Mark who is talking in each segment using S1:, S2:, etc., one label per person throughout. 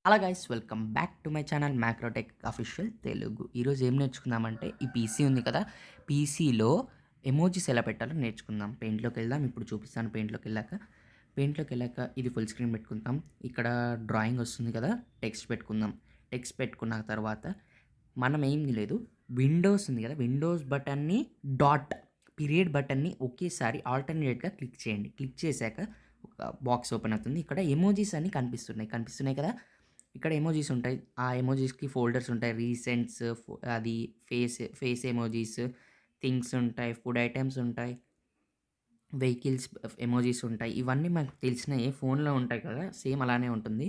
S1: Hello guys, welcome back to my channel Macrotech official Telugu. ఈరోజు ఏం నేర్చుకుందామంటే, ఈ పీసీ ఉంది కదా, పీసీలో ఎమోజీస్ ఎలా పెట్టాలో నేర్చుకుందాం. పెయింట్లోకి వెళ్దాం. ఇప్పుడు చూపిస్తాను. పెయింట్లోకి వెళ్ళాక ఇది ఫుల్ స్క్రీన్ పెట్టుకుందాం. ఇక్కడ డ్రాయింగ్ వస్తుంది కదా, టెక్స్ట్ పెట్టుకుందాం. టెక్స్ట్ పెట్టుకున్న తర్వాత మనం ఏమి లేదు, విండోస్ ఉంది కదా, విండోస్ బటన్ని డాట్ పీరియడ్ బటన్ని ఒకేసారి ఆల్టర్నేట్గా క్లిక్ చేయండి. క్లిక్ చేశాక ఒక బాక్స్ ఓపెన్ అవుతుంది. ఇక్కడ ఎమోజీస్ అన్ని కనిపిస్తున్నాయి కదా. ఇక్కడ ఎమోజీస్ ఉంటాయి. ఆ ఎమోజీస్కి ఫోల్డర్స్ ఉంటాయి. రీసెంట్స్, అది ఫేస్ ఎమోజీస్, థింగ్స్ ఉంటాయి, ఫుడ్ ఐటమ్స్ ఉంటాయి, వెహికల్స్ ఎమోజీస్ ఉంటాయి. ఇవన్నీ మనకు తెలిసినవి ఫోన్లో ఉంటాయి కదా, సేమ్ అలానే ఉంటుంది.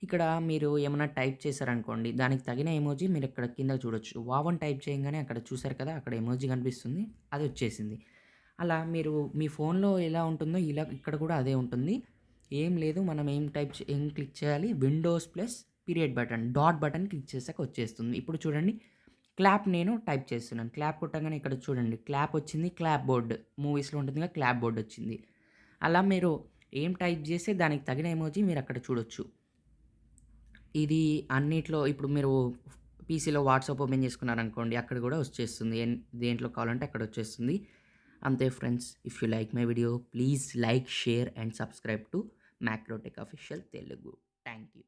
S1: ఇక్కడ మీరు ఏమైనా టైప్ చేశారనుకోండి, దానికి తగిన ఎమోజీ మీరు ఇక్కడ కింద చూడొచ్చు. వావ్ అని టైప్ చేయగానే అక్కడ చూసారు కదా, అక్కడ ఎమోజీ కనిపిస్తుంది, అది వచ్చేసింది. అలా మీరు మీ ఫోన్లో ఎలా ఉంటుందో ఇలా ఇక్కడ కూడా అదే ఉంటుంది. ఏం లేదు, మనం ఏం క్లిక్ చేయాలి, Windows plus period button dot button click చేసాక వచ్చేస్తుంది. ఇప్పుడు చూడండి, క్లాప్ నేను టైప్ చేస్తున్నాను. క్లాప్ కొట్టగానే ఇక్కడ చూడండి క్లాప్ వచ్చింది. క్లాప్ బోర్డ్ మూవీస్లో ఉంటుంది కదా, క్లాప్ బోర్డ్ వచ్చింది. అలా మీరు ఏం టైప్ చేస్తే దానికి తగిన ఎమోజీ మీరు అక్కడ చూడొచ్చు. ఇది అన్నిట్లో ఇప్పుడు మీరు పీసీలో వాట్సాప్ ఓపెన్ చేసుకున్నారనుకోండి, అక్కడ కూడా వచ్చేస్తుంది. దేంట్లో కావాలంటే అక్కడ వచ్చేస్తుంది. అంతే friends. If you like my video, please like, share and subscribe to Macrotech official Telugu. Thank you.